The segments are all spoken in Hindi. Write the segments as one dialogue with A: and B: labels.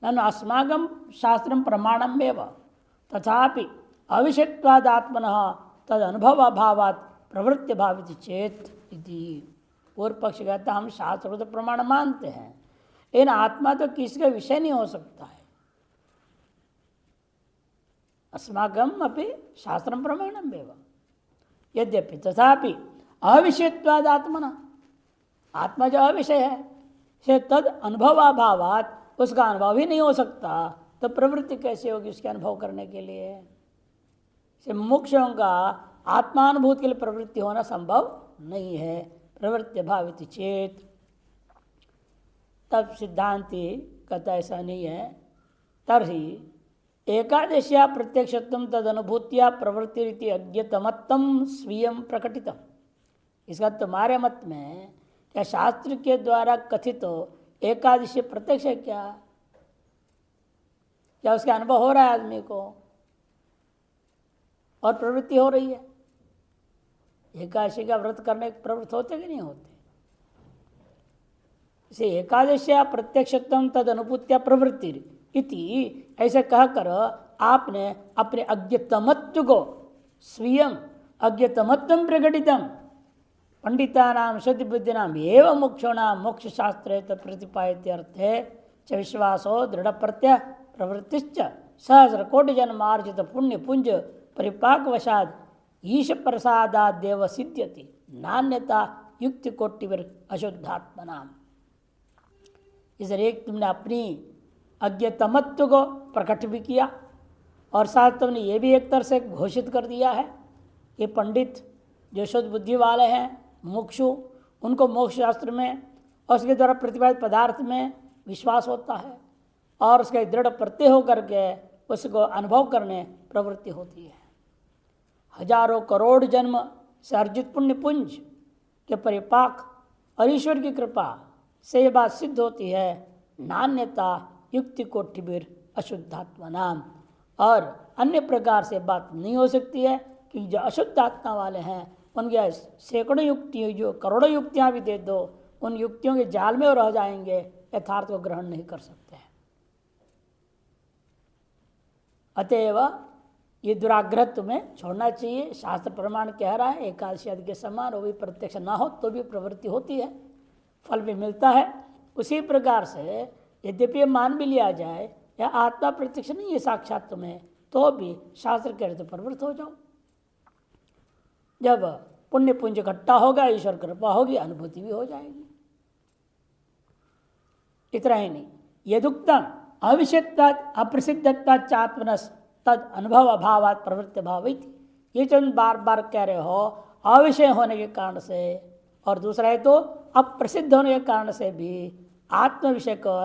A: ननु अस्माकं शास्त्रं प्रमाणमेव तथापि अविषयत्वादात्मनः तद अनुभव अभावात् प्रवृत्ति भावित चेत इति। पूर्व पक्ष कहता हम शास्त्र को तो प्रमाण मानते हैं, लेकिन आत्मा तो किसी का विषय नहीं हो सकता है। अस्माकं अपि शास्त्रं प्रमाणमेव यद्यपि तथापि अविषयत्वाद आत्मना, आत्मा जो अविषय है से तद अनुभवाभावात, उसका अनुभव ही नहीं हो सकता, तो प्रवृत्ति कैसे होगी उसके अनुभव करने के लिए। से मुमुक्षुओं का आत्मानुभूति के लिए प्रवृत्ति होना संभव नहीं है। प्रवृत्ति भावित चेत, तब सिद्धांति कहता ऐसा नहीं है। तरही एकादशिया प्रत्यक्षत्वम तद अनुभूतिया प्रवृत्ति रीति अज्ञतमत्तम स्वीय प्रकटितम। इसका तुम्हारे मत में क्या शास्त्र के द्वारा कथित एकादशी प्रत्यक्ष है? क्या उसका अनुभव हो रहा है आदमी को और प्रवृत्ति हो रही है? एकादशी का व्रत करने प्रवृत्त होते कि नहीं होते? इसे एकादशिया प्रत्यक्षत्वम तद अनुभूतिया प्रवृत्ति इति ऐसे कहकर आपने अपने अज्ञतमत्व को स्वयं अज्ञतमत्व प्रकटितम पंडितानां शुद्धि बुद्धिनाम एवं मोक्षोणाम मोक्ष शास्त्रे प्रतिपादित अर्थे च विश्वासो दृढ़ प्रत्यय प्रवृत्तिश्च सहस्र कोटि जन्मार्जित पुण्य पुंज परिपाकवशाद ईश प्रसादादेव सिद्ध्यति नान्यता युक्ति कोटिवर अशुद्धात्मनाम। इसलिए तुमने अपनी अज्ञतमत्व को प्रकट भी किया और साथ तुमने ये भी एक तरह से घोषित कर दिया है ये पंडित जो शुद्ध बुद्धि वाले हैं मुमुक्षु, उनको मोक्ष शास्त्र में और उसके द्वारा प्रतिपादित पदार्थ में विश्वास होता है और उसके दृढ़ प्रत्यय होकर के उसको अनुभव करने प्रवृत्ति होती है। हजारों करोड़ जन्म से अर्जित पुण्य पुंज के परिपाक और ईश्वर की कृपा से ये बात सिद्ध होती है नान्यता युक्ति कोटिबिर अशुद्धात्मा नाम। और अन्य प्रकार से बात नहीं हो सकती है कि जो अशुद्ध आत्मा वाले हैं उनके सैकड़ों युक्ति जो करोड़ों युक्तियां भी दे दो, उन युक्तियों के जाल में रह जाएंगे, यथार्थ को ग्रहण नहीं कर सकते हैं। अतएव ये दुराग्रह तुम्हें छोड़ना चाहिए। शास्त्र प्रमाण कह रहा है एकादशी आदि के समान वो भी प्रत्यक्ष ना हो तो भी प्रवृत्ति होती है, फल भी मिलता है। उसी प्रकार से यद्यपि मान भी लिया जाए या आत्मा प्रत्यक्ष नहीं है साक्षात तुम्हें, तो भी शास्त्र कह रहे तो प्रवृत्त हो जाओ। जब पुण्य पुंज इकट्ठा होगा, ईश्वर कृपा होगी, अनुभूति भी हो जाएगी। इतना ही नहीं, यदुक्तम अविषयत्वात् अप्रसिद्धत्वात् चात्मनस तद अनुभव अभावात् प्रवृत्ति भावित, ये जो बार बार कह रहे हो अविषय होने के कारण से, और दूसरा है तो अप्रसिद्ध होने के कारण से भी आत्म विषय का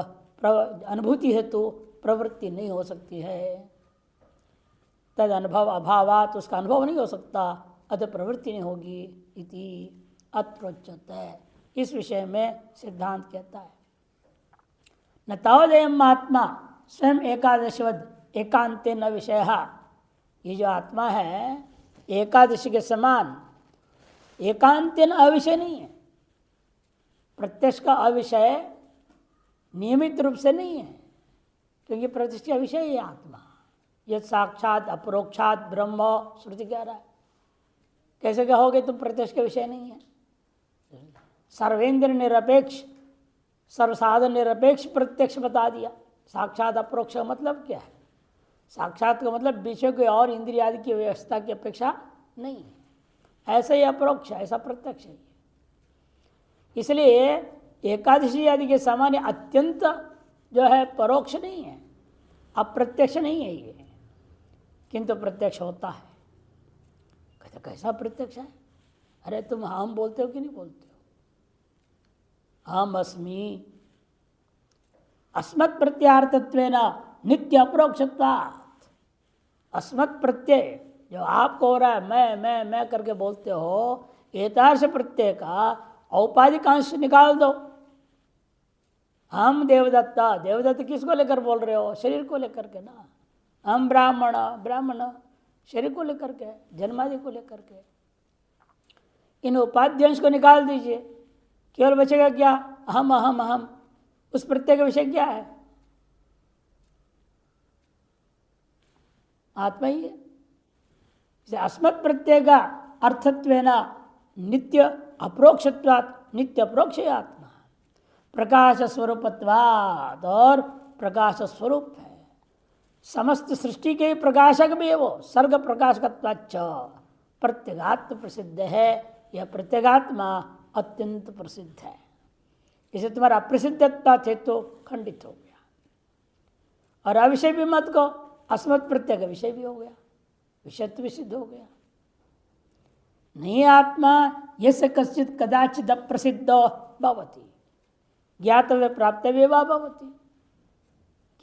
A: अनुभूति हेतु प्रवृत्ति नहीं हो सकती है। तद अनुभव अभावात, उसका अनुभव नहीं हो सकता, अतः प्रवृत्ति नहीं होगी इति अत्रोच्यते। इस विषय में सिद्धांत कहता है न तावदेयम् आत्मा स्वयं एकादशवद एकांते न विषय। ये जो आत्मा है एकादशी के समान एकांते न अविषय नहीं है। प्रत्यक्ष का अविषय नियमित रूप से नहीं है, क्योंकि प्रत्यक्ष का विषय है आत्मा। यह साक्षात अपरोक्षात ब्रह्म श्रुति कह रहा है। कैसे कहोगे तुम प्रत्यक्ष का विषय नहीं है? सर्वेंद्र निरपेक्ष सर्वसाधन निरपेक्ष प्रत्यक्ष बता दिया। साक्षात अपरोक्ष का मतलब क्या है? साक्षात का मतलब विषय कोई और इंद्रिय आदि की व्यवस्था की अपेक्षा नहीं है। ऐसा ही अपरोक्ष, ऐसा प्रत्यक्ष है। इसलिए एकादशी आदि के सामान्य अत्यंत जो है परोक्ष नहीं है, अप्रत्यक्ष नहीं है ये, किंतु प्रत्यक्ष होता है। कहते कैसा प्रत्यक्ष है? अरे तुम हम बोलते हो कि नहीं बोलते हो? हम अस्मि अस्मत् प्रत्यार्थत्वेन नित्य अपरोक्षत्वात्। अस्मत् प्रत्यय जो आपको हो रहा है, मैं करके बोलते हो, एतादृश प्रत्यय का औपाधिक अंश निकाल दो। हम देवदत्ता, देवदत्त किसको लेकर बोल रहे हो? शरीर को लेकर के ना। हम ब्राह्मण, ब्राह्मण शरीर को लेकर के, जन्मादि को लेकर के। इन उपाधि अंश को निकाल दीजिए, केवल बचेगा क्या? हम अहम अहम। उस प्रत्यय का विषय क्या है? आत्मा ही है। इसे अस्मत् प्रत्यय का अर्थत्वेन नित्य अप्रोक्षत्वात् नित्य अप्रोक्ष आत्मा प्रकाश स्वरूपत्वात् और प्रकाश स्वरूप है। समस्त सृष्टि के प्रकाशक भी है वो, सर्ग प्रकाशकत्वाच्च प्रत्यगात्म प्रसिद्ध है। यह प्रत्यगात्मा अत्यंत प्रसिद्ध है। इसे तुम्हारा अप्रसिद्धता थे तो खंडित हो गया। और अविषय भी मत को, अस्मत् प्रत्यय का विषय भी हो गया, विषयत्व भी सिद्ध हो गया। नहीं आत्मा यस्य कश्चित् कदाचित् अप्रसिद्धो भवति ज्ञातव्य प्राप्तव्य वा भवति।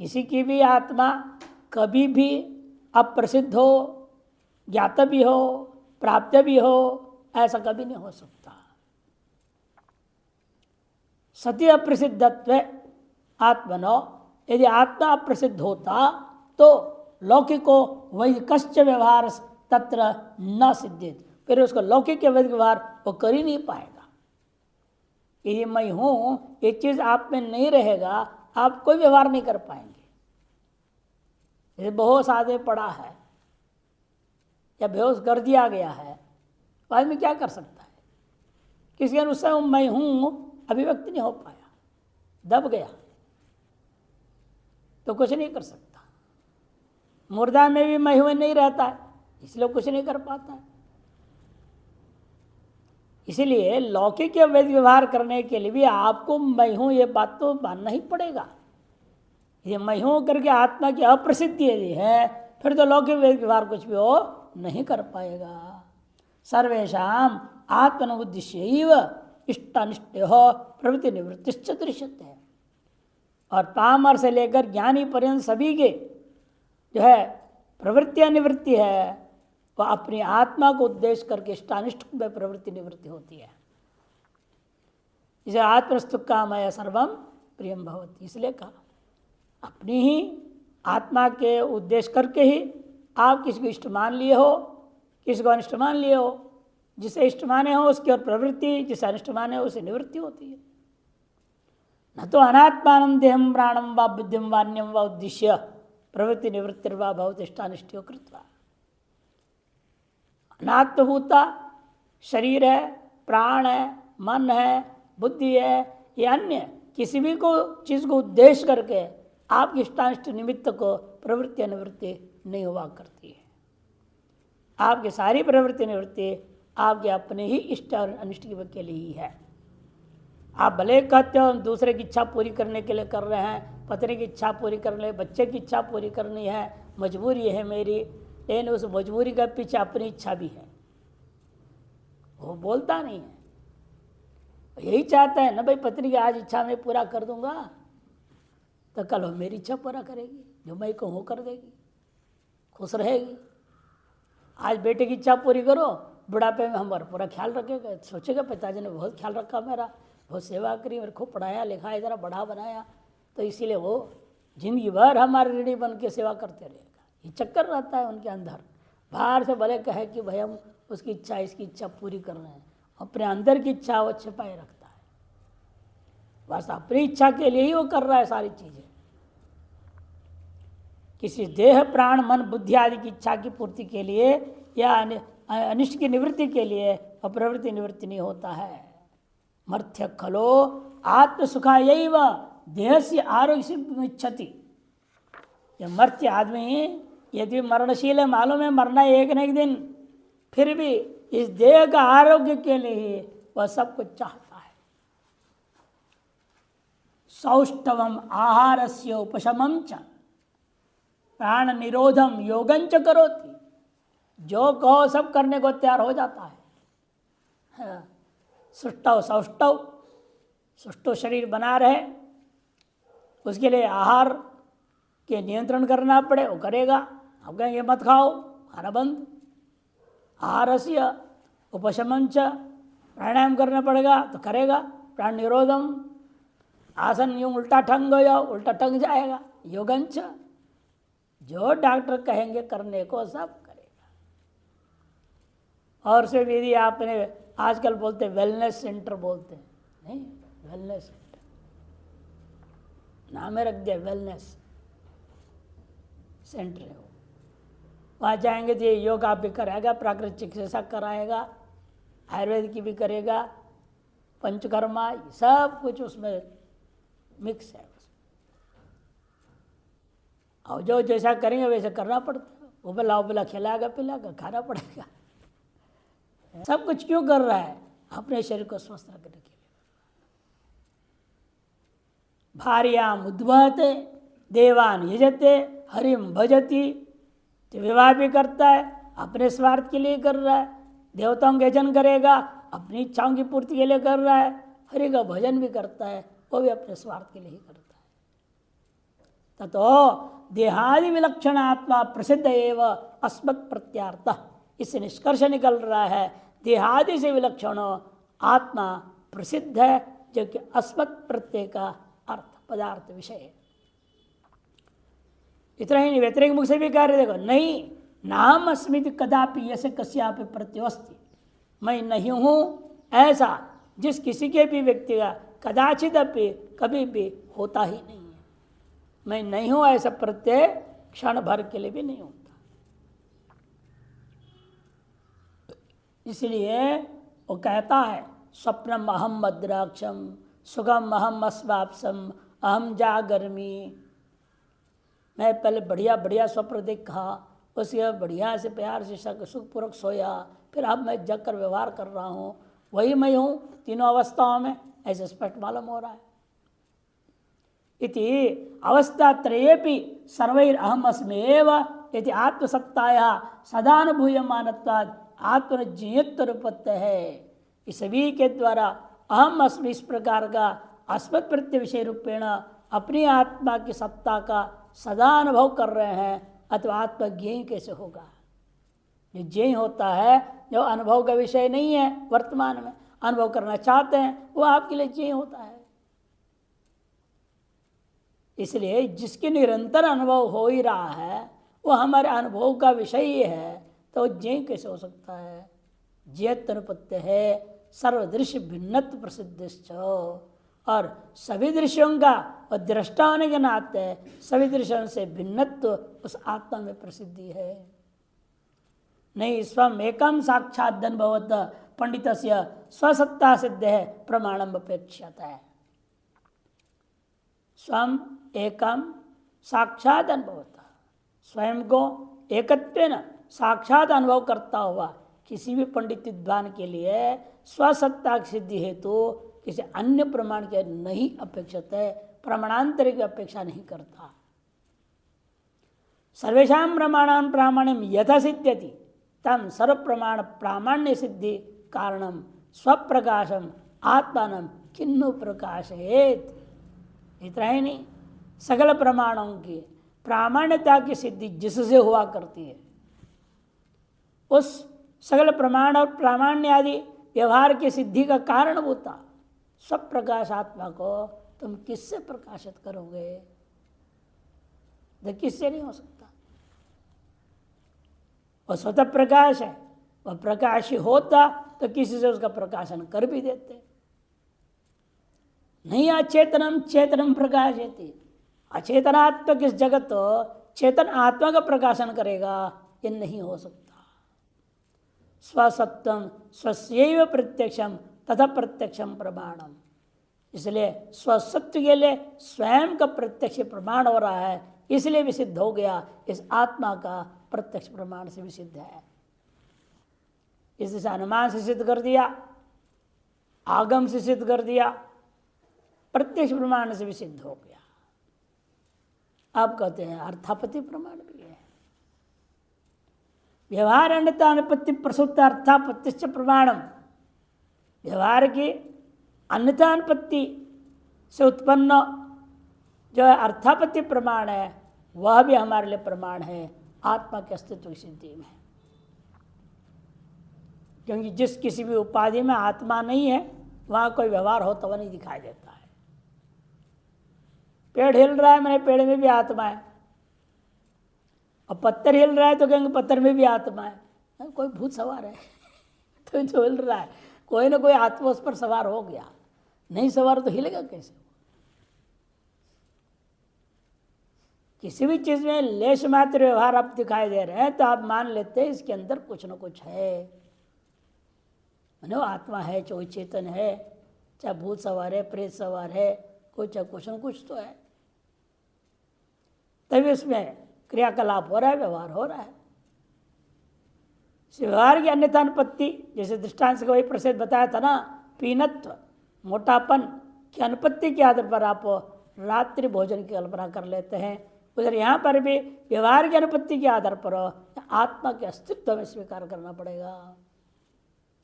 A: किसी की भी आत्मा कभी भी अप्रसिद्ध हो, ज्ञात भी हो, प्राप्त भी हो, ऐसा कभी नहीं हो सकता। सती अप्रसिद्धत्व आत्मनो, यदि आत्मा अप्रसिद्ध होता तो लौकिको वैदिकश्च व्यवहार तत्र न सिद्धित, फिर उसको लौकिक वैदिक व्यवहार वो कर ही नहीं पाएगा। यदि मैं हूं ये चीज आप में नहीं रहेगा, आप कोई व्यवहार नहीं कर पाएंगे। ये बेहोश आदमी पड़ा है या बेहोश कर दिया गया है, तो आदमी क्या कर सकता है? किसी अनुसार मैं हूं अभिव्यक्ति नहीं हो पाया, दब गया, तो कुछ नहीं कर सकता। मुर्दा में भी मैं हूं नहीं रहता है, इसलिए कुछ नहीं कर पाता है। इसलिए लौकिक या वैदिक व्यवहार करने के लिए भी आपको मैं हूं ये बात तो मानना ही पड़ेगा। ये मैं हूं करके आत्मा की अप्रसिद्धि यदि है, फिर तो लौकिक वैदिक व्यवहार कुछ भी हो नहीं कर पाएगा। सर्वेषाम आत्मनुद्देश्य इष्टानिष्ट हो प्रवृत्ति निवृत्तिश्च दृश्यते है। और पामर से लेकर ज्ञानी पर्यंत सभी के जो है प्रवृत्तियां निवृत्ति है, वह अपनी आत्मा को उद्देश्य करके इष्टानिष्ट में प्रवृत्ति निवृत्ति होती है। इसे आत्मस्तु कामय सर्वम प्रियम भवति, इसलिए कहा अपनी ही आत्मा के उद्देश्य करके ही आप किसी को इष्ट मान लिए हो, किसी को अनिष्ट मान लिए हो। जिसे इष्ट माने हो उसकी और प्रवृत्ति, जिसे अनिष्ट माने हो उसे निवृत्ति होती है। न तो अनात्मान देहम प्राणम व बुद्धिम वान्यम व उद्देश्य प्रवृत्ति निवृत्तिर्वा भवति इष्टानिष्टो कृत्वा। अनात्मभूता शरीर है, प्राण है, मन है, बुद्धि है, ये अन्य किसी भी को चीज को उद्देश्य करके आपकी इष्टानिष्ट निमित्त को प्रवृत्ति निवृत्ति नहीं हुआ करती है। आपकी सारी प्रवृत्ति निवृत्ति आपके अपने ही इष्ट और अनिष्ट के लिए ही है। आप भले कहते हो दूसरे की इच्छा पूरी करने के लिए कर रहे हैं, पत्नी की इच्छा पूरी करने लिए, बच्चे की इच्छा पूरी करनी है, मजबूरी है मेरी, लेकिन उस मजबूरी के पीछे अपनी इच्छा भी है। वो बोलता नहीं है, यही चाहता है ना भाई पत्नी की आज इच्छा मैं पूरा कर दूंगा तो कल वो मेरी इच्छा पूरा करेगी, जो मैं कहूँ कर देगी, खुश रहेगी। आज बेटे की इच्छा पूरी करो, बुढ़ापे में हमारा पूरा ख्याल रखेगा, सोचेगा पिताजी ने बहुत ख्याल रखा मेरा, बहुत सेवा करी, मेरे खूब पढ़ाया लिखाया, इधर बड़ा बनाया, तो इसीलिए वो जिंदगी भर हमारे ऋणी बन के सेवा करते रहेगा। ये चक्कर रहता है उनके अंदर। बाहर से भले कहे कि भाई हम उसकी इच्छा इसकी इच्छा पूरी कर रहे हैं, अपने अंदर की इच्छा वो छिपाए रखता है। बस अपनी इच्छा के लिए ही वो कर रहा है सारी चीजें। किसी देह प्राण मन बुद्धि आदि की इच्छा की पूर्ति के लिए या अनिष्ट की निवृत्ति के लिए अप्रवृत्ति निवृत्ति नहीं होता है। मर्थ्य खलो आत्म सुखा यही व देह से आरोग्य से इच्छति। यह मर्त्य आदमी यदि मरणशील है, मालूम है मरना एक न एक दिन, फिर भी इस देह का आरोग्य के लिए वह सब कुछ चाहता है। सौष्ठवम आहारस्य उपशमम च प्राण निरोधम योगंच करोति। जो कहो सब करने को तैयार हो जाता है। सुष्टव सौष्टव, सुष्टव शरीर बना रहे, उसके लिए आहार के नियंत्रण करना पड़े, वो करेगा। अब कहेंगे मत खाओ, खाना बंद। आहारस्य उपशमंच, प्राणायाम करना पड़ेगा तो करेगा। प्राण निरोधम, आसन यूं उल्टा ठंग हो जाओ, उल्टा ठंग जाएगा। योगंच, जो डॉक्टर कहेंगे करने को सब करेगा। और सिर्फ यदि आपने आजकल बोलते वेलनेस सेंटर बोलते हैं, नहीं वेलनेस सेंटर नाम रख दिया, वेलनेस सेंटर है वो। वहाँ जाएंगे तो ये योगा भी कराएगा, प्राकृतिक चिकित्सा कराएगा, आयुर्वेद की भी करेगा, पंचकर्मा, सब कुछ उसमें मिक्स है। और जो जैसा करेंगे वैसे करना पड़ता है। उबला उबला खिलाएगा पिलाएगा, खाना पड़ेगा। सब कुछ क्यों कर रहा है? अपने शरीर को स्वस्थ रखने के लिए। भार्याम उद्वहते देवान यजते हरिम भजती, तो विवाह भी करता है अपने स्वार्थ के लिए कर रहा है, देवताओं का यजन करेगा अपनी इच्छाओं की पूर्ति के लिए कर रहा है, हरि का भजन भी करता है वो भी अपने स्वार्थ के लिए ही करता है। ततो देहादि विलक्षण आत्मा प्रसिद्ध एव अस्मत् प्रत्यार्थ, इससे निष्कर्ष निकल रहा है देहादि से विलक्षण आत्मा प्रसिद्ध है, जो कि अस्मत् प्रत्यय का अर्थ पदार्थ विषय है। इतना ही नहीं, व्यतिरिक्त मुख से भी कह रहे, देखो नहीं नाम अस्मित कदापि ऐसे कस्यापि प्रत्योस्ति, मैं नहीं हूं ऐसा जिस किसी के भी व्यक्ति का कदाचित अपि कभी भी होता ही नहीं है। मैं नहीं हूं ऐसा प्रत्यय क्षण भर के लिए भी नहीं होता। इसलिए वो कहता है स्वप्नम अहम मद्राक्षम सुगम अहम अस्वाप्सम अहम जागर्मी, मैं पहले बढ़िया बढ़िया स्वप्न देखा, उसके बाद बढ़िया से प्यार से सुखपूर्वक सोया, फिर अब मैं जग कर व्यवहार कर रहा हूँ, वही मैं हूँ तीनों अवस्थाओं में, ऐसे स्पष्ट मालूम हो रहा है। इति अवस्थात्रयेपि सर्वैर अहम अस्मेव यदि आत्मसत्ताया सदानुभूयमानत्वात् आत्मनिज्ञत्व रूपत्व है। इस सभी के द्वारा अहम अस्मि इस प्रकार का अस्मत् प्रत्यय विषय रूपेण अपनी आत्मा की सत्ता का सदा अनुभव कर रहे हैं, अथवा आत्मज्ञेय कैसे होगा? जो ज्ञेय होता है, जो अनुभव का विषय नहीं है, वर्तमान में अनुभव करना चाहते हैं, वो आपके लिए ज्ञेय होता है। इसलिए जिसके निरंतर अनुभव हो ही रहा है वो हमारे अनुभव का विषय ही है, तो ज्ञेय कैसे हो सकता है? ज्ञेयत्व अनुपत्य है सर्वदृश्य भिन्नत्व प्रसिद्ध, और सभी दृश्यों का और दृष्टा होने के नाते सभी दृश्यों से भिन्नत्व उस आत्मा में प्रसिद्धि है। नहीं स्वम एकम साक्षात अनुभवत पंडित स्वसत्ता सिद्ध है प्रमाणम अपेक्षित है। स्वम एकम साक्षात अनुभवता, स्वयं को एकत्वेन साक्षात अनुभव करता हुआ किसी भी पंडित विद्वान के लिए स्वसत्ता की सिद्धि हेतु किसी अन्य प्रमाण के नहीं अपेक्षित है, प्रमाणांतर की अपेक्षा नहीं करता। सर्वेषां प्रमाणान प्रामाण्यम यथा सिद्ध्यति तम सर्व प्रमाण प्रामाण्य सिद्धि कारणम स्वप्रकाशम आत्मानम किन्नु प्रकाशयेत। इतना ही नहीं, सकल प्रमाणों की प्रामाण्यता की सिद्धि जिससे हुआ करती है, उस सकल प्रमाण और प्रामाण्य आदि व्यवहार की सिद्धि का कारण होता स्वप्रकाश आत्मा को तुम किससे प्रकाशित करोगे? तो किससे नहीं हो सकता। वह स्वतः प्रकाश है, वह प्रकाश ही होता तो किसी से उसका प्रकाशन कर भी देते। नहीं अचेतनम चेतनम प्रकाशयति, अचेतनात्मक इस जगत चेतन आत्मा का प्रकाशन करेगा, ये नहीं हो सकता। स्वसत्वम स्वस्यैव प्रत्यक्षम तथा प्रत्यक्षम प्रमाणम, इसलिए स्वसत्व के लिए स्वयं का प्रत्यक्ष प्रमाण हो रहा है, इसलिए भी सिद्ध हो गया, इस आत्मा का प्रत्यक्ष प्रमाण से भी सिद्ध है। इससे अनुमान से सिद्ध कर दिया, आगम से सिद्ध कर दिया, प्रत्यक्ष प्रमाण से भी सिद्ध हो गया। आप कहते हैं अर्थापत्ति प्रमाण भी है। व्यवहार अन्यता अनुपत्ति प्रसूत अर्थापत्ति प्रमाणम, व्यवहार की अन्यथा अनुपत्ति से उत्पन्न जो है अर्थापत्ति प्रमाण है, वह भी हमारे लिए प्रमाण है आत्मा के अस्तित्व की सिद्धि में। क्योंकि जिस किसी भी उपाधि में आत्मा नहीं है वहां कोई व्यवहार होता हुआ नहीं दिखाई देता है। पेड़ हिल रहा है, मेरे पेड़ में भी आत्मा है, और पत्थर हिल रहा है तो कहेंगे पत्थर में भी आत्मा है। कोई भूत सवार है तो जो हिल रहा है, कोई ना कोई आत्मा उस पर सवार हो गया, नहीं सवार तो हिलेगा कैसे? किसी भी चीज में लेश मात्र व्यवहार आप दिखाई दे रहे हैं तो आप मान लेते हैं इसके अंदर कुछ न कुछ है, मानो आत्मा है, चाहे चेतन है, चाहे भूत सवार है, प्रेत सवार है, कुछ न कुछ तो है, तभी उसमें क्रियाकलाप हो रहा है, व्यवहार हो रहा है। व्यवहार की अन्यथा अनुपत्ति, जैसे दृष्टांत से वही प्रसिद्ध बताया था ना, पीनत्व मोटापन की अनुपत्ति के आधार पर आप रात्रि भोजन की कल्पना कर लेते हैं, उधर यहाँ पर भी व्यवहार की अनुपत्ति के आधार पर आत्मा के अस्तित्व में स्वीकार करना पड़ेगा।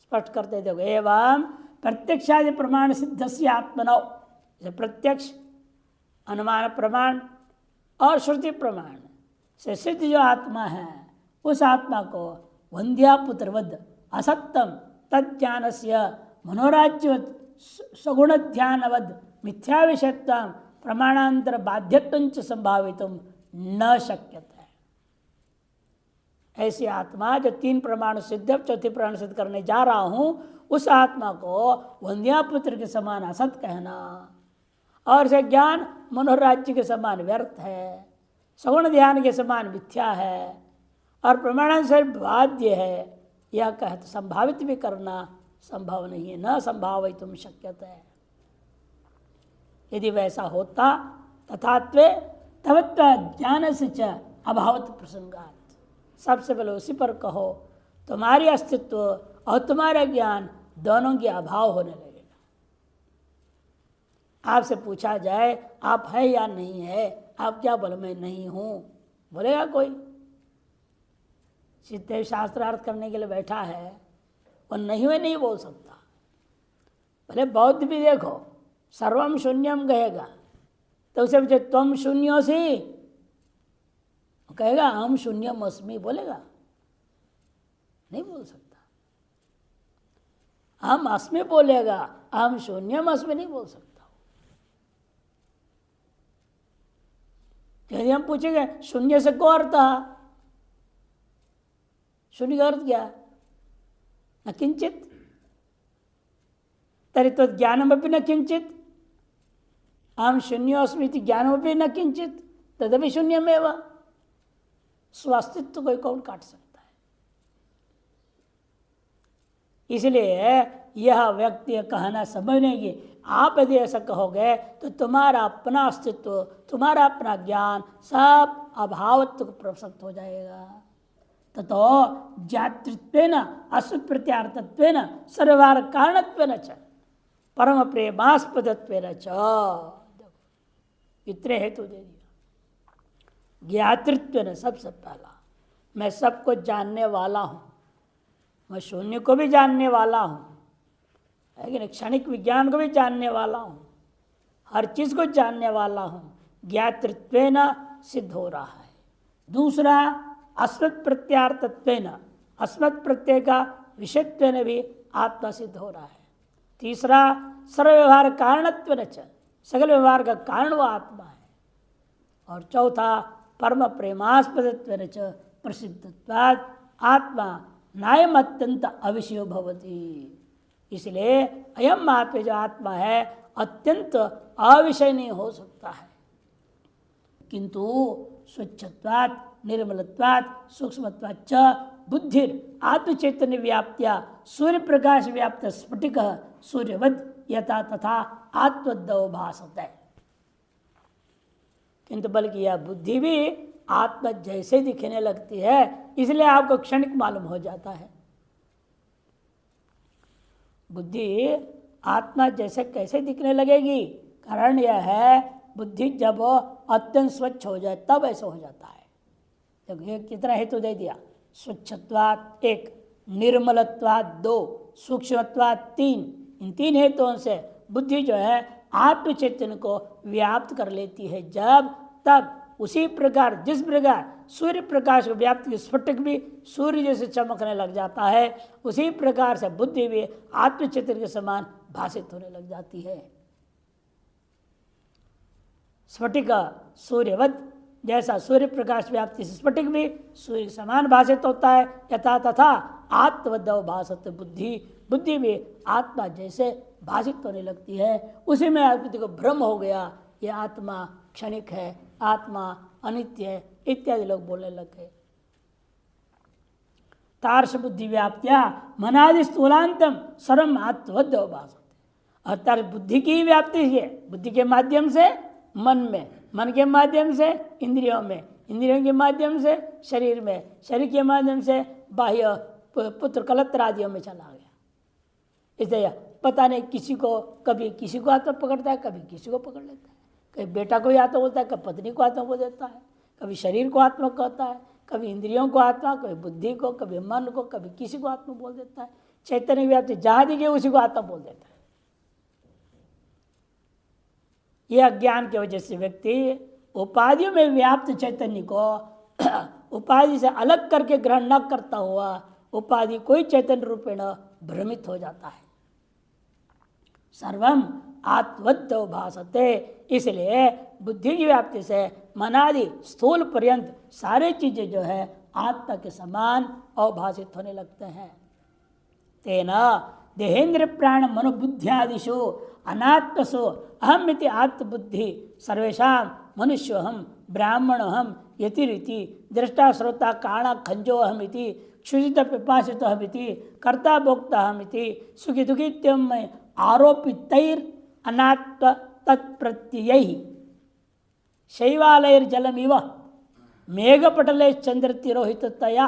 A: स्पष्ट करते देखो, एवं प्रत्यक्षादि प्रमाण सिद्ध से आत्मनौ, प्रत्यक्ष अनुमान प्रमाण और श्रुति प्रमाण से सिद्ध जो आत्मा है उस आत्मा को वंध्या पुत्रवद असत्यम तज्ञान से मनोराज्यवत सगुण ध्यानवद मिथ्या विषयत्व प्रमाणांतर बाध्यत्व संभावित न शक्यता है। ऐसी आत्मा जो 3 प्रमाण सिद्ध, चौथी प्रमाण सिद्ध करने जा रहा हूं, उस आत्मा को वंध्या पुत्र के समान असत कहना और से ज्ञान मनोराज्य के समान व्यर्थ है, सगुण ध्यान के समान मिथ्या है और प्रमाणांतर बाध्य है, यह कहते संभावित भी करना संभव नहीं है, न संभावितुम शक्यते है। यदि वैसा होता तथात्वे तवत्व ज्ञान से च अभावत प्रसंगात, सबसे पहले उसी पर कहो तुम्हारी अस्तित्व और तुम्हारा ज्ञान दोनों के अभाव होने लगेगा। आपसे पूछा जाए आप है या नहीं है, आप क्या बोले मैं नहीं हूं, बोलेगा कोई? सिद्ध शास्त्रार्थ करने के लिए बैठा है और नहीं हुए नहीं बोल सकता। भले बौद्ध भी देखो सर्वम शून्यम कहेगा तो उसे पूछे तुम शून्यो सी, कहेगा हम शून्यम अस्मि, बोलेगा? नहीं बोल सकता। हम अस्मि बोलेगा, हम शून्यम अस्मि नहीं बोल सकता। यदि हम पूछेंगे शून्य से को अर्थ, शून्य का अर्थ क्या? न किंचित, तरी तो ज्ञानमपि न किंचित, अहम शून्योस्मि ज्ञानमपि न किंचित तदपि शून्यमेव। स्वास्तित्व को कौन काट सकता है? इसलिए यह व्यक्ति कहना समझने की, आप यदि ऐसा कहोगे तो तुम्हारा अपना अस्तित्व, तुम्हारा अपना ज्ञान सब अभावत्व को प्रसक्त हो जाएगा। ततो जातृत्वेन असुप्रत्यार्थत्वेन सर्वव्यवहार कारणत्वेन च परम प्रेमास्पदत्वेन च, इतने हेतु दे दिया। ज्ञातृत्वेन सबसे पहला, मैं सबको जानने वाला हूं, मैं शून्य को भी जानने वाला हूं, लेकिन क्षणिक विज्ञान को भी जानने वाला हूं, हर चीज को जानने वाला हूं, ज्ञातृत्वेन सिद्ध हो रहा है। दूसरा अस्मत् प्रत्यार्थत्वेन, अस्मत् प्रत्यय का विषयत्वेन भी आत्मा सिद्ध हो रहा है। तीसरा सर्वव्यवहार कारणत्वेन च, सगल व्यवहार का कारण वह आत्मा है। और चौथा परम प्रेमास्पदत्वेन च प्रसिद्धत्वात् आत्मा नायम अत्यंत अविषयो भवति। इसलिए अयम आत्मा जो आत्मा है अत्यंत अविषय नहीं हो सकता है, किंतु स्वच्छत्वात् निर्मलत्वात् सूक्ष्मत्वात् च बुद्धिर आत्मचैतन्य व्याप्त्या सूर्य प्रकाश व्याप्त स्फटिक सूर्यवद यथा तथा आत्मदव भासते, किंतु बल्कि यह बुद्धि भी आत्मा जैसे दिखने लगती है, इसलिए आपको क्षणिक मालूम हो जाता है। बुद्धि आत्मा जैसे कैसे दिखने लगेगी? कारण यह है बुद्धि जब अत्यंत स्वच्छ हो जाए तब ऐसा हो जाता है। देखिए कितना हेतु दे दिया, स्वच्छत्वात् 1, निर्मलत्वात् 2, सूक्ष्मत्वात् 3। इन 3 हेतुओं से बुद्धि जो है आत्म चैतन्य को व्याप्त कर लेती है। जब तब उसी प्रकार जिस प्रकार सूर्य प्रकाश को व्याप्त की स्फटिक भी सूर्य जैसे चमकने लग जाता है, उसी प्रकार से बुद्धि भी आत्म चैतन्य के समान भाषित होने लग जाती है। स्फटिक सूर्यवत, जैसा सूर्य प्रकाश व्याप्ति से स्फटिक भी सूर्य समान भाषित होता है, यथा तथा आत्मवद्दव भासत बुद्धि, बुद्धि भी आत्मा जैसे भाषित होने लगती है। उसी में आत्मा को भ्रम हो गया, यह आत्मा क्षणिक है, आत्मा अनित्य है इत्यादि लोग बोलने लगे। तार्श बुद्धि व्याप्त्या मनादि स्थूलांतम सर्वम आत्मवद् भासते। अर्थात बुद्धि की व्याप्ति है, बुद्धि के माध्यम से मन में, मन के माध्यम से इंद्रियों में, इंद्रियों के माध्यम से शरीर में, शरीर के माध्यम से बाह्य पुत्र कलत्र आदियों में चला गया। इसलिए पता नहीं किसी को, कभी किसी को आत्मा पकड़ता है, कभी किसी को पकड़ लेता है, कभी बेटा को आत्मा बोलता है, कभी पत्नी को आत्मा बोल देता है, कभी शरीर को आत्मा कहता है, कभी इंद्रियों को आत्मा, कभी बुद्धि को, कभी मन को, कभी किसी को आत्मा बोल देता है। चैतन्य व्याप्ति जहां दिखे उसी को आत्मा बोल देता है। यह अज्ञान की वजह से व्यक्ति उपाधियों में व्याप्त चैतन्य को उपाधि से अलग करके ग्रहण न करता हुआ उपाधि कोई चैतन्य रूपेण भ्रमित हो जाता है। सर्वम आत्मवद् भासते। इसलिए बुद्धि की व्याप्ति से मनादि स्थूल पर्यंत सारे चीजें जो है आत्मा के समान अवभाषित होने लगते हैं। तेना देहेंद्र प्राण मनोबुद्ध्यादिषु अनात्मसु अहम इति आत्मबुद्धि सर्वेशा मनुष्योहम ब्राह्मणोहम यतिरिति दृष्टा श्रोता काणा खंजो अहम इति क्षुधित पिपासित अहम इति कर्ता भोक्ता अहम इति सुखी दुखित्यम में आरोपितैर अनात्म तत्प्रत्यय शैवालयर जलमिव मेघपटले चंद्र तिरोहिततया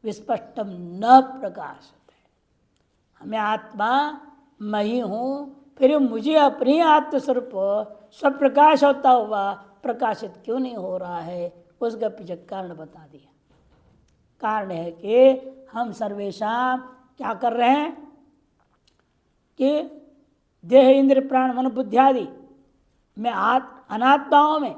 A: विस्पष्टम न प्रकाशते। हमें आत्मा मैं ही हूँ, फिर मुझे अपनी आत्मस्वरूप स्वप्रकाश होता हुआ प्रकाशित क्यों नहीं हो रहा है, उसका पीछे कारण बता दिया। कारण है कि हम सर्वेशा क्या कर रहे हैं कि देह इंद्र प्राण मन बुद्धि आदि में अनात्माओं में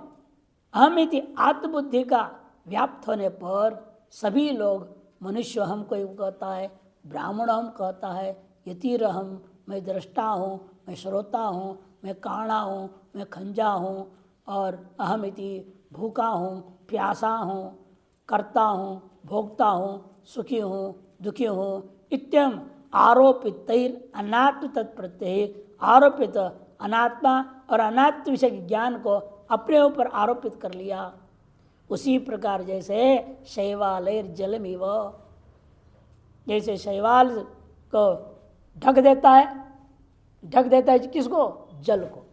A: अहम इति आत्मबुद्धि का व्याप्त होने पर सभी लोग मनुष्य हम को कहता है, ब्राह्मण हम कहता है, यतिर हम, मैं दृष्टा हूँ, मैं श्रोता हूँ, मैं काणा हूँ, मैं खंजा हूँ, और अहम इति भूखा हूँ, प्यासा हूँ, करता हूँ, भोगता हूँ, सुखी हूँ, दुखी हूँ इत्यम आरोपित अनात्म तत्प्रत्यय आरोपित अनात्मा और अनात्म विषय के ज्ञान को अपने ऊपर आरोपित कर लिया। उसी प्रकार जैसे शैवालयर जलमिव, जैसे शैवाल को ढक देता है किसको? जल को।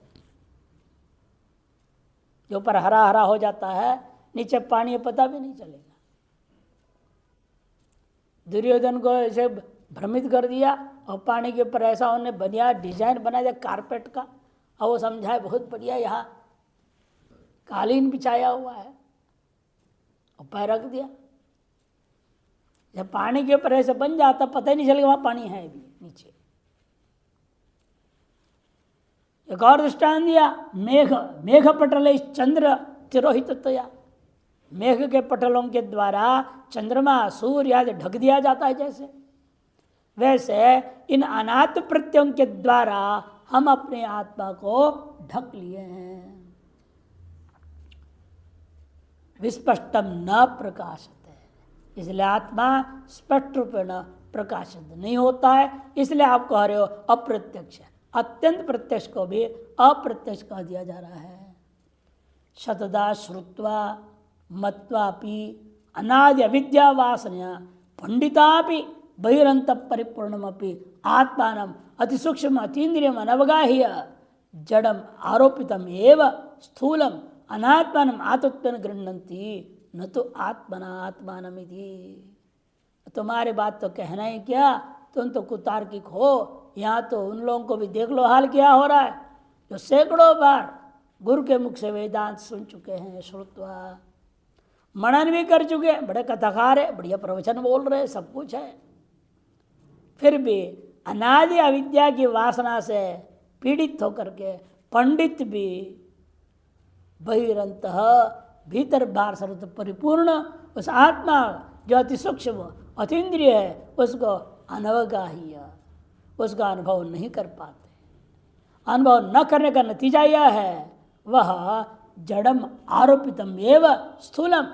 A: जो ऊपर हरा हरा हो जाता है, नीचे पानी पता भी नहीं चलेगा। दुर्योधन को ऐसे भ्रमित कर दिया और पानी के ऊपर ऐसा उन्होंने बढ़िया डिजाइन बना दिया कारपेट का, और वो समझाए बहुत बढ़िया यहाँ कालीन बिछाया हुआ है, और पैर रख दिया। जब पानी के ऊपर ऐसे बन जाता पता ही नहीं चलेगा वहां पानी है भी नीचे। एक और दृष्टांत दिया, मेघ पटल चंद्र तिरोहिततया, मेघ के पटलों के द्वारा चंद्रमा सूर्य आदि ढक दिया जाता है, जैसे वैसे इन अनात्म प्रत्ययों के द्वारा हम अपने आत्मा को ढक लिए हैं। विस्पष्टम न प्रकाशते, इसलिए आत्मा स्पष्ट रूप में प्रकाशित नहीं होता है। इसलिए आप कह रहे हो अप्रत्यक्ष, अत्यंत प्रत्यक्ष को भी अप्रत्यक्ष कह दिया जा रहा है। शतदा श्रुत्वा मत्वापि अनादि अविद्या वासना पंडितापि बहिरंत परिपूर्णमपि आत्मानम अतिसूक्ष्म अतीन्द्रियम अनवगाह्य जड़म आरोपितम एव स्थूलम अनात्मानम आत्मत्वेन गृह्णन्ति न तो आत्मना आत्मानमिति। तुम्हारे बात तो कहना ही क्या, तुम तो कुतार्किक हो। यहाँ तो उन लोगों को भी देख लो हाल क्या हो रहा है, जो सैकड़ों बार गुरु के मुख से वेदांत सुन चुके हैं, श्रुत्वा मनन भी कर चुके, बड़े कथाकार है, बढ़िया प्रवचन बोल रहे, सब कुछ है, फिर भी अनादि अविद्या की वासना से पीड़ित होकर के पंडित भी बहिरंत भीतर बाहर सर्वत्र परिपूर्ण उस आत्मा जो अति सूक्ष्म अतीन्द्रिय है उसको अनवगाह्य, उसका अनुभव नहीं कर पाते। अनुभव न करने का नतीजा यह है वह जड़म आरोपितम एव स्थूलम,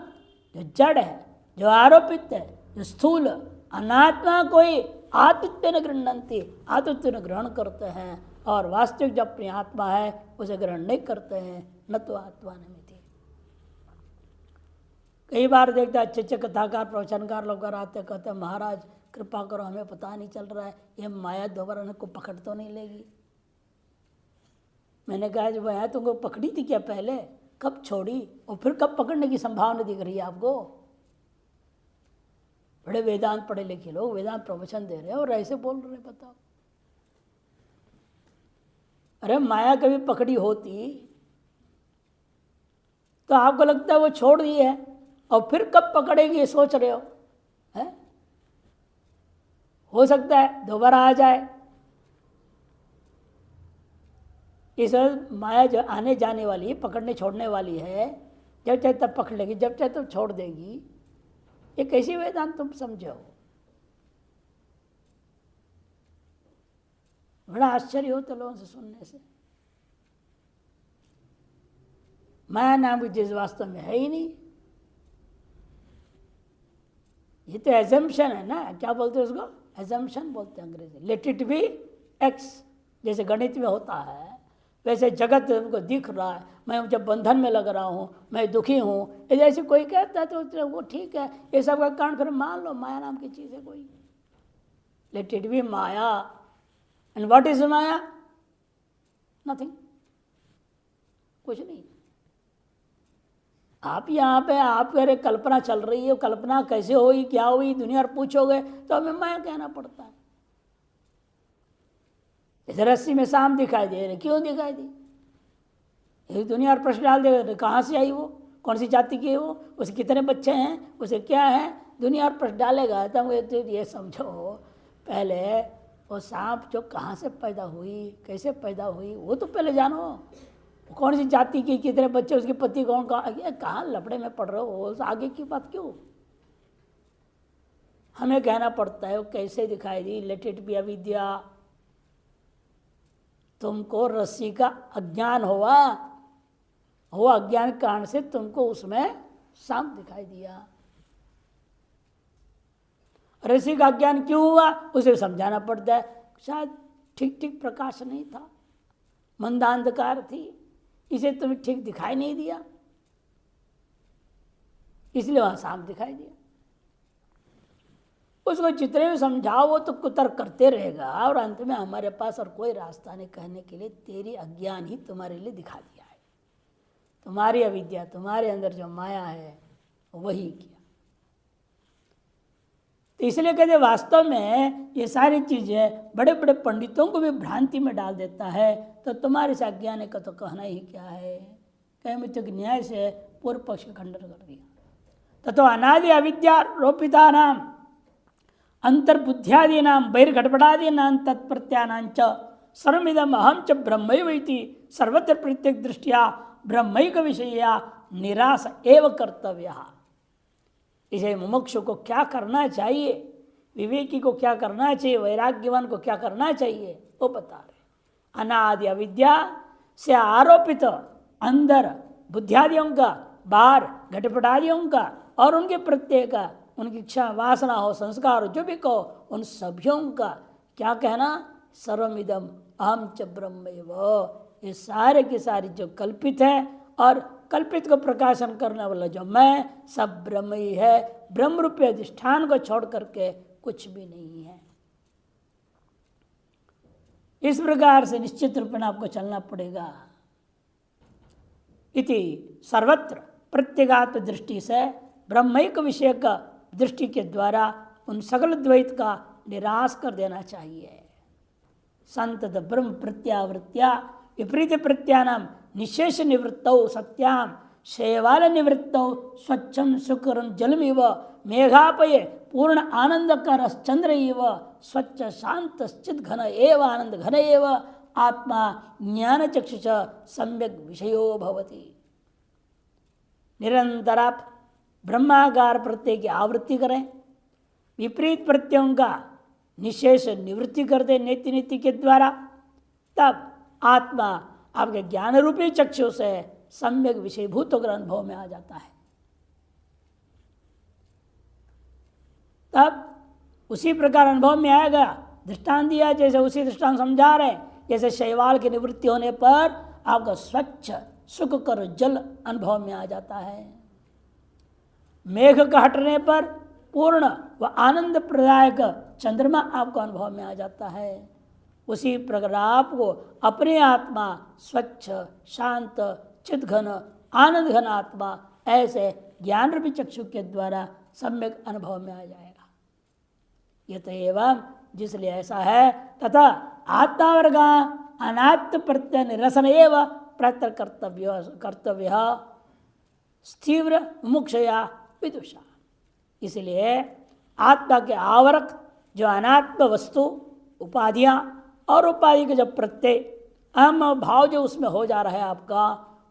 A: जो जड़ है, जो आरोपित है, जो स्थूल अनात्मा कोई आत्मत्वेन गृह्णन्ति, आत्मत्वेन ग्रहण करते हैं, और वास्तविक जो अपनी आत्मा है उसे ग्रहण नहीं करते हैं। न तो आत्मानमिति। कई बार देखता अच्छे अच्छे कथाकार प्रवचनकार लोग आते कहते महाराज कृपा करो हमें पता नहीं चल रहा है, ये माया दोबारा को पकड़ तो नहीं लेगी। मैंने कहा जब माया तुमको पकड़ी थी क्या पहले, कब छोड़ी और फिर कब पकड़ने की संभावना दिख रही है आपको? बड़े वेदांत पढ़े लिखे लोग वेदांत प्रवचन दे रहे हैं और ऐसे बोल रहे बताओ। अरे माया कभी पकड़ी होती तो आपको लगता है वो छोड़ दी है और फिर कब पकड़ेगी ये सोच रहे हो है? हो सकता है दोबारा आ जाए। इस माया जो आने जाने वाली पकड़ने छोड़ने वाली है, जब चाहे तब पकड़ लेगी, जब चाहे तब छोड़ देगी। ये कैसी वेदांत तुम समझो? बड़ा आश्चर्य होता लोगों से सुनने से। माया नाम की चीज वास्तव में है ही नहीं। ये तो एजम्पशन है ना, क्या बोलते हैं उसको? एजम्पशन बोलते हैं अंग्रेजी। लेट इट बी एक्स, जैसे गणित में होता है वैसे जगत हमको दिख रहा है, मैं जब बंधन में लग रहा हूँ, मैं दुखी हूँ, यदि ऐसे कोई कहता है तो वो ठीक है, ये सब का कारण फिर मान लो माया नाम की चीज़ है कोई। Let it be Maya. And what is Maya? Nothing, कुछ नहीं। आप यहाँ पे आप कह रहे कल्पना चल रही है, कल्पना कैसे हुई क्या हुई दुनिया पूछोगे तो हमें माया कहना पड़ता है। इस रस्सी में शाम दिखाई दे रही, क्यों दिखाई दी? ये दुनिया और प्रश्न डाल देगा कहाँ से आई वो, कौन सी जाति की है वो, उसे कितने बच्चे हैं, उसे क्या है, दुनिया और प्रश्न डालेगा। तो ये समझो पहले वो सांप जो कहाँ से पैदा हुई, कैसे पैदा हुई, वो तो पहले जानो। कौन सी जाति की, कितने बच्चे, उसके पति कौन, कहाँ लफड़े में पड़ रहे हो, आगे की बात क्यों हमें कहना पड़ता है? वो कैसे दिखाई दी? लेट इट बी अविद्या। तुमको रस्सी का अज्ञान हुआ, वो अज्ञान कारण से तुमको उसमें सांप दिखाई दिया। रस्सी का अज्ञान क्यों हुआ उसे समझाना पड़ता है। शायद ठीक ठीक प्रकाश नहीं था, मंदांधकार थी, इसे तुम्हें ठीक दिखाई नहीं दिया, इसलिए वहां सांप दिखाई दिया। उसको जितने भी समझाओ वो तो कुतर्क करते रहेगा और अंत में हमारे पास और कोई रास्ता नहीं कहने के लिए तेरी अज्ञान ही तुम्हारे लिए दिखा दिया है, तुम्हारी अविद्या, तुम्हारे अंदर जो माया है वही किया। तो इसलिए कहते वास्तव में ये सारी चीजें बड़े बड़े पंडितों को भी भ्रांति में डाल देता है। तो तुम्हारे से अज्ञान का तो कहना ही क्या है? कहीं मित्र न्याय से पूर्व पक्ष खंडन कर दिया। तो अनादि अविद्या रोपिता नाम अंतर्बुद्ध्यादि नाम बहिर्घटपटादि नाम तत्प्रत्यानांच सर्वमिदम अहम च ब्रह्मैवैति सर्वत्र प्रत्येक दृष्टिया ब्रह्मैक विषया निराश एव कर्तव्य। इसे मुमुक्षु को क्या करना चाहिए, विवेकी को क्या करना चाहिए, वैराग्यवान को क्या करना चाहिए वो बता रहे। अनादि अविद्या से आरोपित अंदर बुद्धियादियों का, बाहर घटपटादियों का और उनके प्रत्येक का, उनकी इच्छा वासना हो, संस्कार हो, जो भी कहो, उन सभ्यों का क्या कहना? सर्वमिदम अहम च ब्रह्मैव। ये सारे के सारे जो कल्पित है और कल्पित को प्रकाशन करने वाला जो मैं, सब ब्रह्म ही है। ब्रह्म रूपी अधिष्ठान को छोड़ करके कुछ भी नहीं है। इस प्रकार से निश्चित रूप में आपको चलना पड़ेगा। इति सर्वत्र प्रत्यगात्म दृष्टि से ब्रह्मैक विषय का दृष्टि के द्वारा उन सकल द्वैत का निराश कर देना चाहिए। संतत ब्रह्म प्रत्यावृत्या विपरीत प्रत्यानाम निशेष निवृत्तौ सत्याम शैवाल निवृत्तौ स्वच्छम सुकरम जलमिव मेघापये पूर्ण आनंद कर चंद्र इव स्वच्छ शांत चित घन एव आनंद घन एव आत्मा ज्ञान चक्षुष सम्यक विषयो भवति। निरंतर आप ब्रह्माकार प्रत्यय की आवृत्ति करें, विपरीत प्रत्ययों का निशेष निवृत्ति कर दे नीति नीति के द्वारा, तब आत्मा आपके ज्ञान रूपी चक्षु से सम्यक विषयभूत होकर अनुभव में आ जाता है। तब उसी प्रकार अनुभव में आएगा। दृष्टांत दिया जैसे उसी दृष्टांत समझा रहे, जैसे शैवाल की निवृत्ति होने पर आपका स्वच्छ सुख कर जल अनुभव में आ जाता है। मेघ का हटने पर पूर्ण व आनंद प्रदायक चंद्रमा आपको अनुभव में आ जाता है। उसी प्रकार आपको अपनी आत्मा स्वच्छ शांत चितघन आनंद घन आत्मा ऐसे ज्ञान रूपी चक्षु के द्वारा सम्यक अनुभव में आ जाएगा। यत एवं जिसलिए ऐसा है तथा आत्मावर्गा अनात्म प्रत्यय निरसन एवं प्रत्यय कर्तव्य स्थिर मुमुक्षया विदुषा। इसलिए आत्मा के आवरक जो अनात्म वस्तु उपाधियां और उपाधि के जब प्रत्यय अहम भाव जो उसमें हो जा रहा है आपका,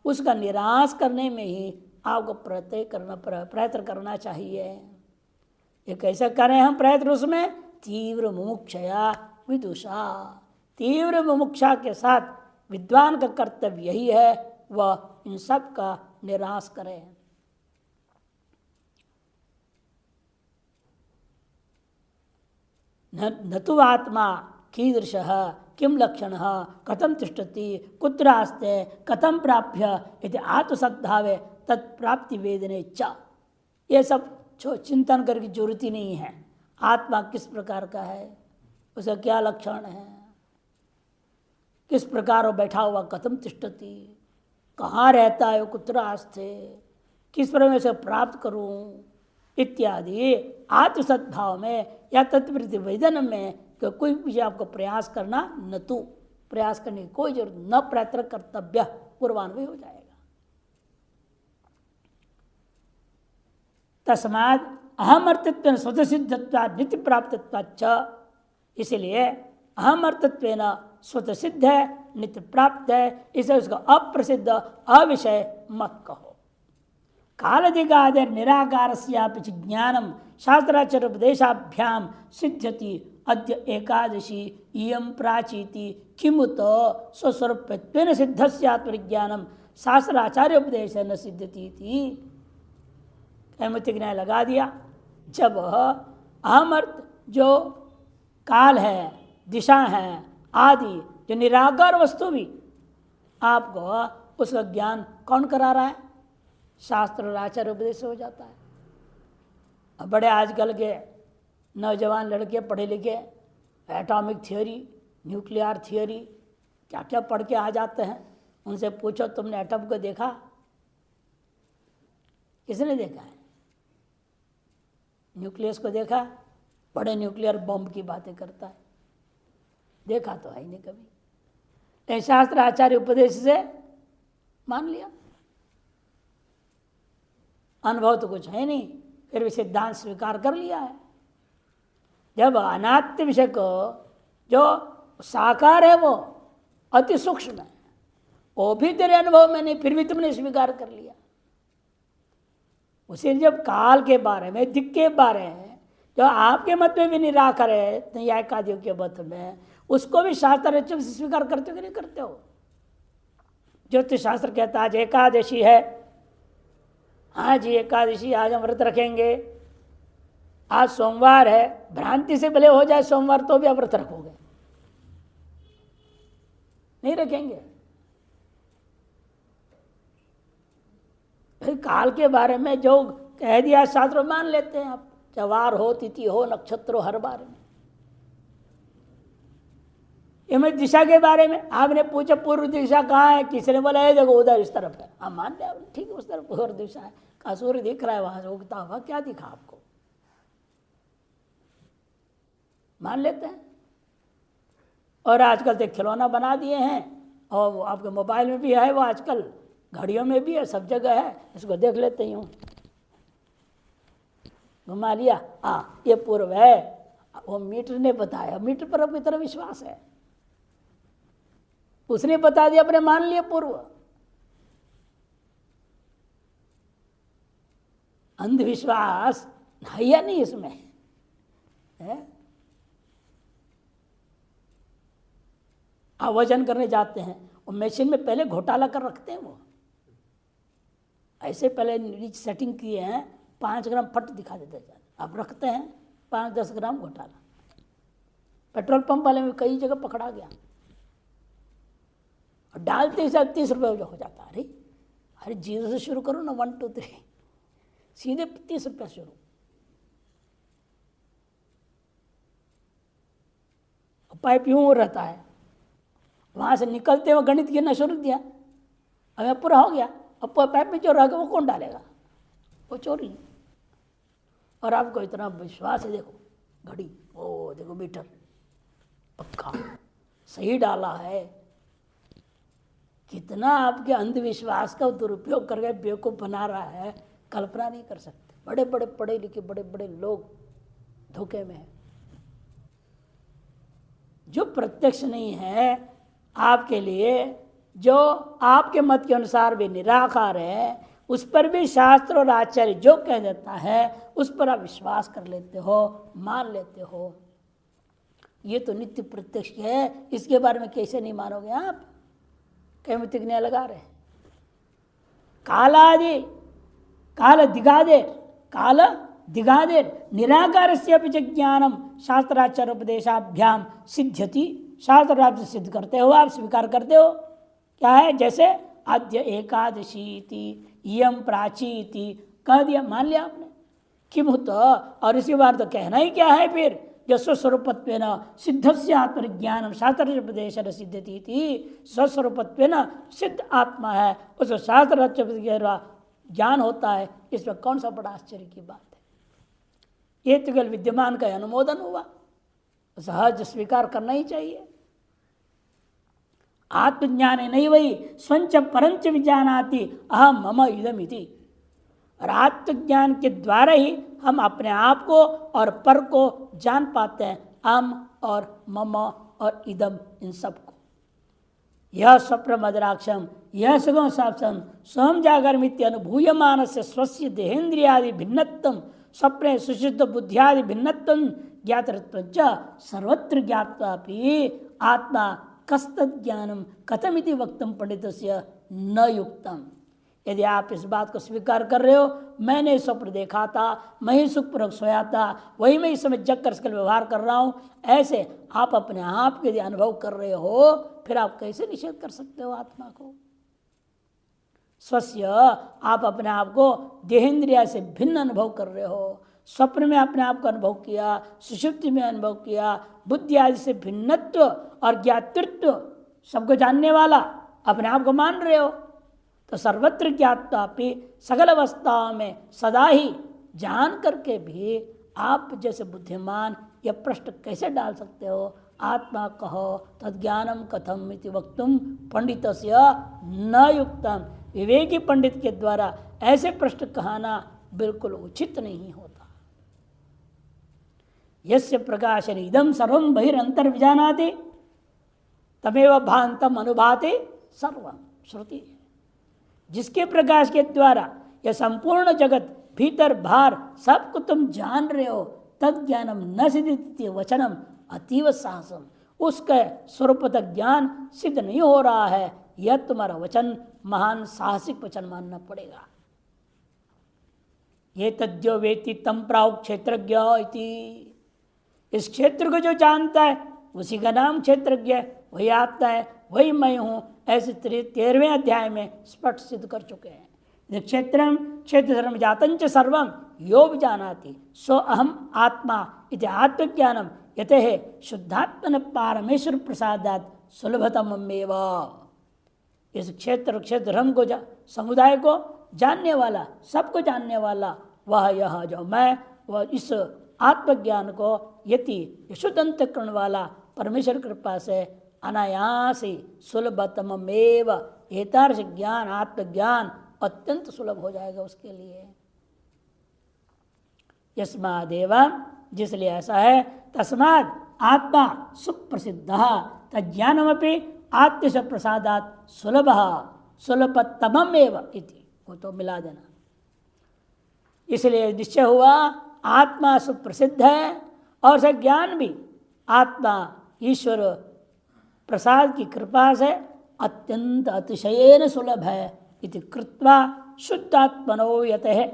A: उसका निराश करने में ही आपको प्रयत्न करना चाहिए। ये कैसे करें हम प्रयत्न? उसमें तीव्र मुमुक्षया विदुषा, तीव्र मुमुक्षा के साथ विद्वान का कर्तव्य यही है, वह इन सब का निराश करें। न तो आत्मा कीदृश किम लक्षण कथम तिष्ठति कुत्र आस्ते कथम प्राप्य यदि आत्मसद्भावे तत्प्राप्ति वेदने च। ये सब चिंतन करके जरूरत ही नहीं है। आत्मा किस प्रकार का है, उसका क्या लक्षण है, किस प्रकार वो बैठा हुआ, कथम तिष्ठति, कहाँ रहता है, कुत्र आस्ते, किस प्रकार में उसे प्राप्त करूं इत्यादि आत्मसद्भाव में या तत्प्रति वेदन में कोई विषय आपको प्रयास करना न तो प्रयास करने की कोई जरूरत, न प्रयत्न कर्तव्य पूर्वान्वय हो जाएगा। तस्माद अहम अर्थत्व स्वतः सिद्धत्व नित्य प्राप्तत्वाच्च, इसलिए अहम अर्थत्व स्वतः सिद्ध है, नित्य प्राप्त है, इसे उसका अप्रसिद्ध अविषय मत कहो। कालदिगादि निराकार ज्ञानम शास्त्राचार्य उपदेशाभ्याम सिद्ध्यति अद्य एकादशी इयं प्राचीति किमुत स्वस्वरूपत्वेन सिद्धस्य आत्मज्ञानम शास्त्राचार्य उपदेश न सिद्ध्यति थी। कहमति न्याय लगा दिया। जब अहम अर्थ जो काल है, दिशा है आदि जो निराकार वस्तु भी आपको उसका ज्ञान कौन करा रहा है? शास्त्र और आचार्य उपदेश हो जाता है। अब बड़े आजकल के नौजवान लड़के पढ़े लिखे एटॉमिक थियोरी, न्यूक्लियर थियोरी क्या क्या पढ़ के आ जाते हैं। उनसे पूछो तुमने एटम को देखा? किसने देखा है? न्यूक्लियस को देखा? बड़े न्यूक्लियर बम की बातें करता है, देखा तो है ही नहीं कभी। शास्त्र आचार्य उपदेश से मान लिया, अनुभव तो कुछ है नहीं, फिर भी सिद्धांत स्वीकार कर लिया है। जब अनात्म विषय को जो साकार है वो अति सूक्ष्म है, वो भी तेरे अनुभव में नहीं, फिर भी तुमने स्वीकार कर लिया। उसे जब काल के बारे में, दिक् के बारे में जो आपके मत में भी निराकर है न्यायिकादियों के मत में, उसको भी शास्त्र से स्वीकार करते हो कि नहीं करते हो? ज्योतिष शास्त्र कहता है आज एकादशी है, आज एकादशी, आज हम व्रत रखेंगे, आज सोमवार है, भ्रांति से भले हो जाए सोमवार तो भी आप व्रत रखोगे, नहीं रखेंगे। फिर काल के बारे में जो कह दिया शास्त्र मान लेते हैं आप, वार हो, तिथि हो, नक्षत्र हो, हर बारे में। ये दिशा के बारे में आपने पूछा पूर्व दिशा कहाँ है, किसी ने बोला है देखो उधर इस तरफ है, आप मान लिया ठीक है उस तरफ पूर्व दिशा है, कहा सूर्य दिख रहा है वहां से उगता हुआ, क्या दिखा आपको? मान लेते हैं। और आजकल तो खिलौना बना दिए हैं, और वो आपके मोबाइल में भी है, वो आजकल घड़ियों में भी है, सब जगह है, इसको देख लेते ही हूँ, घुमा लिया, ये पूर्व है, वो मीटर ने बताया, मीटर पर अब इतना विश्वास है, उसने बता दिया, अपने मान लिया पूर्व। अंधविश्वास है या नहीं इसमें है? वजन करने जाते हैं, वो मशीन में पहले घोटाला कर रखते हैं, वो ऐसे पहले सेटिंग किए हैं, 5 ग्राम फट दिखा देते हैं, अब रखते हैं 5-10 ग्राम घोटाला। पेट्रोल पंप वाले में कई जगह पकड़ा गया, और डालते ही 30 रुपये हो जाता है। अरे 0 से शुरू करो ना, 1 2 3 सीधे 30 रुपया शुरू। पाइप यूं रहता है, वहां से निकलते हुए गणित गिरना शुरू किया, अब पूरा हो गया। अब पाइप में जो रह गया वो कौन डालेगा? वो चोरी। और आपको इतना विश्वास है, देखो घड़ी, ओ देखो मीटर पक्का सही डाला है। कितना आपके अंधविश्वास का दुरुपयोग करके बेवकूफ बना रहा है, कल्पना नहीं कर सकते। बड़े बड़े पढ़े लिखे बड़े बड़े लोग धोखे में हैं। जो प्रत्यक्ष नहीं है आपके लिए, जो आपके मत के अनुसार भी निराकार है, उस पर भी शास्त्र और आचार्य जो कह देता है उस पर आप विश्वास कर लेते हो, मान लेते हो। ये तो नित्य प्रत्यक्ष है, इसके बारे में कैसे नहीं मानोगे आप? कैमितिज्ञ लगा रहे हैं। कालादि काल दिगादे निराकार से ज्ञानम शास्त्राचार्य उपदेशाभ्याम सिद्ध्यति। शास्त्र आप सिद्ध करते हो, आप स्वीकार करते हो। क्या है? जैसे आद्य एकादशी यम प्राची कह दिया, मान लिया आपने। किम तो और इसी बार तो कहना ही क्या है फिर? जो स्वस्वरूपत्वेन सिद्धस्य आत्मज्ञानम शास्त्र उपदेश सिद्धति थी। स्वस्वरूपत्वेन सिद्ध आत्मा है, उस शास्त्र ज्ञान होता है। इसमें कौन सा बड़ा आश्चर्य की बात है? ये तो केवल विद्यमान का अनुमोदन हुआ, सहज स्वीकार करना ही चाहिए। आत्मज्ञान नहीं वही स्वंच परंच विजानाति अहम मम इदम इति। और आत्मज्ञान के द्वारा ही हम अपने आप को और पर को जान पाते हैं, अहम और मम और इदम, इन सबको। यह स्वप्न मदराक्षम यह सुगम साक्षम स्वयं जागरमित्य अनुभूयमान से स्वस्य देहेन्द्रियादि भिन्नत्वम स्वप्ने सुशुद्ध बुद्धियादि भिन्नत्वम ज्ञातृत्व सर्वत्र ज्ञात्वापि आत्मा कस्तद ज्ञानम कथमिति वक्तुम पंडितस्य न युक्तम। यदि आप इस बात को स्वीकार कर रहे हो, मैंने स्वप्न देखा था, मैं ही सुखपूर्वक सोया था, वही मैं इस समय जग कर इसका व्यवहार कर रहा हूँ, ऐसे आप अपने आप के यदि अनुभव कर रहे हो, फिर आप कैसे निषेध कर सकते हो आत्मा को? स्वस्य आप अपने आप को देहेंद्रिया से भिन्न अनुभव कर रहे हो। स्वप्न में अपने आप को अनुभव किया, सुषुप्ति में अनुभव किया, बुद्धि आदि से भिन्नत्व और ज्ञातृत्व, सबको जानने वाला अपने आप को मान रहे हो। तो सर्वत्र ज्ञात्वापि सकल अवस्थाओं में सदा ही जान करके भी आप जैसे बुद्धिमान यह प्रश्न कैसे डाल सकते हो? आत्मा कहो तज्ञानम कथम इति वक्तुम पंडितस्य न युक्तम। विवेकी पंडित के द्वारा ऐसे प्रश्न कहना बिल्कुल उचित नहीं होता। यस्य प्रकाशन इदम सर्वं बहिरंतर विजानाति तमेव भांतम अनुभाति सर्वं। श्रुति जिसके प्रकाश के द्वारा यह संपूर्ण जगत भीतर बाहर सबको तुम जान रहे हो, तद ज्ञानम न सिद्धि वचनम अतीव साहसम। उसका स्वरूप तक ज्ञान सिद्ध नहीं हो रहा है, यह तुम्हारा वचन महान साहसिक वचन मानना पड़ेगा। ये तद्यो वेति तम प्राहुः क्षेत्रज्ञ इति। इस क्षेत्र को जो जानता है उसी का नाम क्षेत्रज्ञ है, वही आत्मा है, वही मैं हूं। ऐसे 13वें अध्याय में स्पष्ट सिद्ध कर चुके हैं। क्षेत्रम क्षेत्र धर्म जातंच सर्वम यो विजानाति सो अहम आत्मा इति आत्मज्ञानम यते शुद्धात्मन पारमेश्वर प्रसादात सुलभतमेव। इस क्षेत्र धर्म को समुदाय को जानने वाला, सबको जानने वाला वह यह जो मैं, वह इस आत्मज्ञान को यति शुद्ध अंतःकरण वाला परमेश्वर कृपा से अनायासी सुलभतमेव। एतादृश ज्ञान आत्मज्ञान अत्यंत सुलभ हो जाएगा उसके लिए। यस्मादेव जिसलिए ऐसा है, तस्माद आत्मा सुप्रसिद्ध तज्ज्ञानमपि आत्मश प्रसादात सुलभ सुलभतमेव इति। वो तो मिला देना। इसलिए निश्चय हुआ आत्मा सुप्रसिद्ध है और से ज्ञान भी आत्मा ईश्वर प्रसाद की कृपा से अत्यंत अतिशयेन सुलभ है। इति कृत्वा शुद्धात्मनो यते है।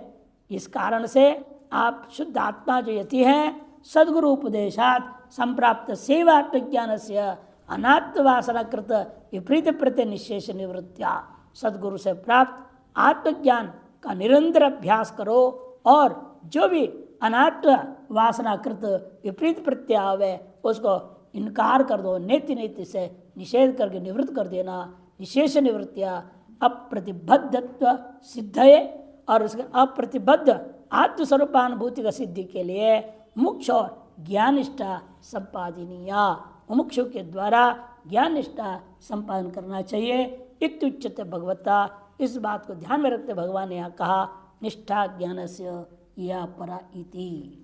A: इस कारण से आप शुद्ध आत्मा जो यति है, सद्गुरु उपदेशात संप्राप्त सेवात्मज्ञान से अनात्मवासना कृत विपरीत प्रत्यय निशेष निवृत्तिया। सद्गुरु से प्राप्त आत्मज्ञान का निरंतर अभ्यास करो, और जो भी अनात्म वासनाकृत विपरीत प्रत्याव है उसको इनकार कर दो, नेति नेति से निषेध करके निवृत्त कर देना। विशेष निवृत्तियाँ अप्रतिबद्धत्व सिद्ध है और उसके अप्रतिबद्ध आत्मस्वरूपानुभूति का सिद्धि के लिए मोक्ष और ज्ञान निष्ठा संपादनीया, मुमुक्षु के द्वारा ज्ञान निष्ठा संपादन करना चाहिए। इत्युच्यते भगवता, इस बात को ध्यान में रखते भगवान ने यहाँ कहा निष्ठा ज्ञान से या परा इति।